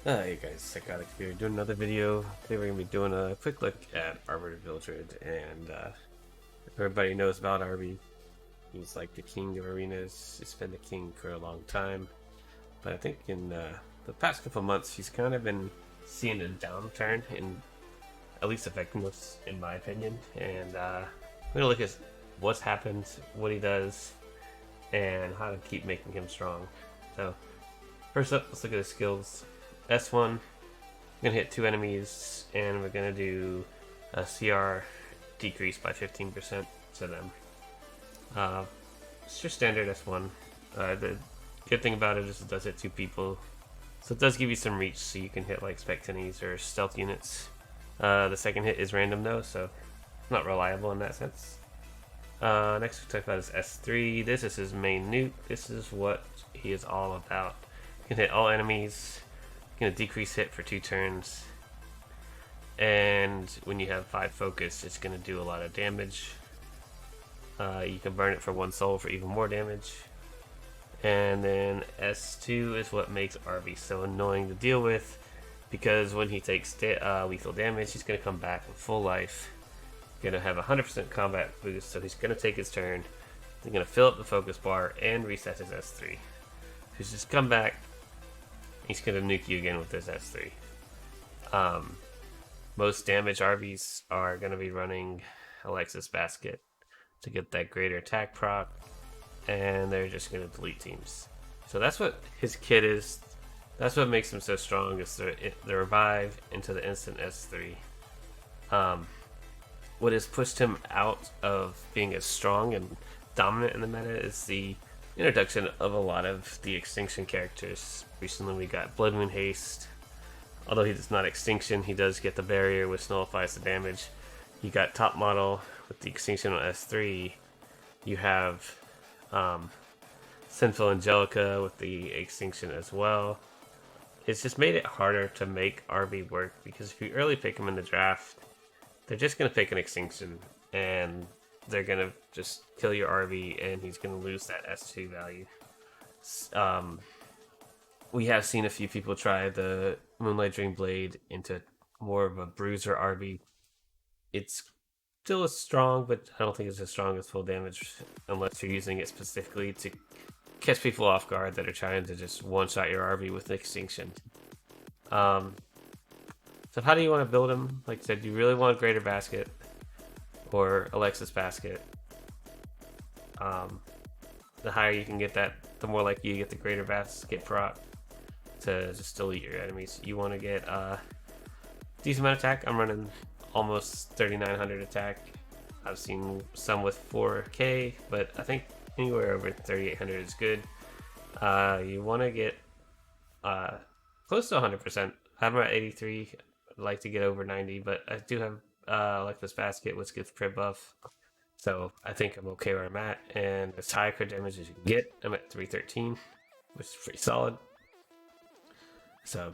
Hey guys, Psychotic here, doing another video. Today we're going to be doing a quick look at ARBY Vildred, and everybody knows about ARBY. He's like the king of arenas. He's been the king for a long time, but I think in the past couple months he's kind of been seeing a downturn in at least effectiveness, in my opinion. And we're going to look at what's happened, what he does, and how to keep making him strong. So first up, let's look at his skills. S1, we're gonna hit 2 enemies, and we're gonna do a CR decrease by 15% to them. It's your standard S1. The good thing about it is it does hit 2 people, so it does give you some reach, so you can hit like Spectinis or stealth units. The second hit is random though, so not reliable in that sense. Next we talk about is S3. This is his main nuke. This is what he is all about. You can hit all enemies. Gonna decrease hit for 2 turns, and when you have 5 focus, it's gonna do a lot of damage. You can burn it for 1 soul for even more damage. And then S2 is what makes ARBY so annoying to deal with, because when he takes lethal damage, he's gonna come back with full life. Gonna have 100% combat boost, so he's gonna take his turn. He's gonna fill up the focus bar and reset his S3. He's just come back. He's gonna nuke you again with this S3. Most damage ARBYs are gonna be running Alexis Basket to get that greater attack proc, and they're just gonna delete teams. So that's what his kit is. That's what makes him so strong, is the revive into the instant S3. What has pushed him out of being as strong and dominant in the meta is the introduction of a lot of the extinction characters. Recently we got Blood Moon Haste. Although he does not extinction, he does get the barrier, which nullifies the damage. You got Top Model with the extinction on S3. You have Sinful Angelica with the extinction as well. It's just made it harder to make ARBY work, because if you early pick him in the draft, they're just going to pick an extinction, and they're going to just kill your ARBY, and he's going to lose that S2 value. We have seen a few people try the Moonlight Dream Blade into more of a bruiser ARBY. It's still as strong, but I don't think it's as strong as full damage unless you're using it specifically to catch people off guard that are trying to just one-shot your ARBY with an extinction. So how do you want to build him? Like I said, you really want Greater Basket or Alexis Basket. The higher you can get that, the more likely you get the Greater Basket proc to just delete your enemies. You want to get decent amount of attack. I'm running almost 3,900 attack. I've seen some with 4k, but I think anywhere over 3,800 is good. You want to get close to 100%. I'm at 83. I'd like to get over 90, but I do have Alexis Basket, which gives crit buff. So I think I'm okay where I'm at, and as high crit damage as you can get. I'm at 313, which is pretty solid. So,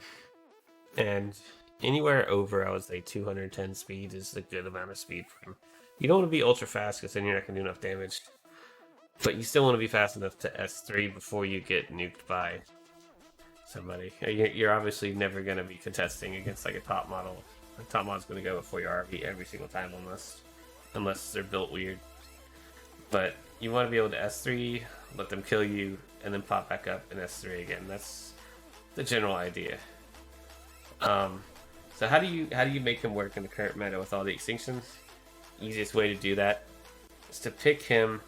and anywhere over, I would say 210 speed is a good amount of speed for him. You don't want to be ultra fast, because then you're not going to do enough damage. But you still want to be fast enough to S3 before you get nuked by somebody. You're obviously never going to be contesting against like a top model. A top model's going to go before your ARBY every single time, unless they're built weird. But you want to be able to S3, let them kill you, and then pop back up and S3 again. That's the general idea. So how do you make him work in the current meta with all the extinctions? Easiest way to do that is to pick him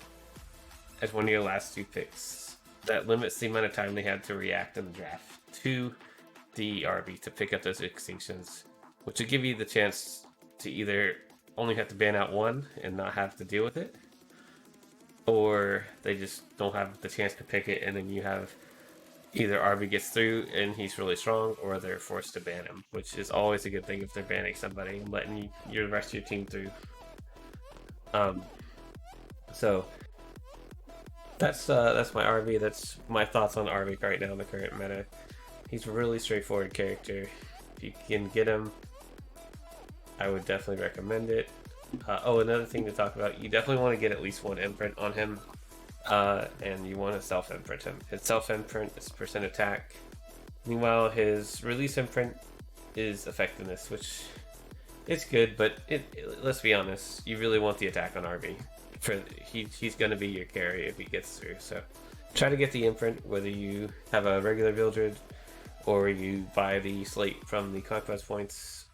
as one of your last 2 picks. That limits the amount of time they had to react in the draft to the ARBY to pick up those extinctions, which will give you the chance to either only have to ban out 1 and not have to deal with it, or they just don't have the chance to pick it, and then you have either ARBY gets through and he's really strong, or they're forced to ban him, which is always a good thing if they're banning somebody and letting your rest of your team through. So that's my ARBY. That's my thoughts on ARBY right now in the current meta. He's a really straightforward character. If you can get him, I would definitely recommend it. Another thing to talk about, you definitely want to get at least 1 imprint on him. And you want to self-imprint him. His self-imprint is percent attack, Meanwhile, his release imprint is effectiveness, which is good, but let's be honest, you really want the attack on RB. He's going to be your carry if he gets through. So try to get the imprint, whether you have a regular Vildred or you buy the slate from the conquest points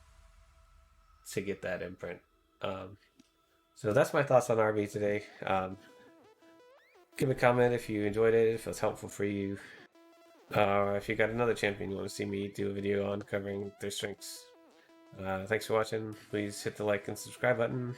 to get that imprint. So that's my thoughts on RB today. Give a comment if you enjoyed it, if it was helpful for you. If you got another champion you want to see me do a video on covering their strengths. Thanks for watching. Please hit the like and subscribe button.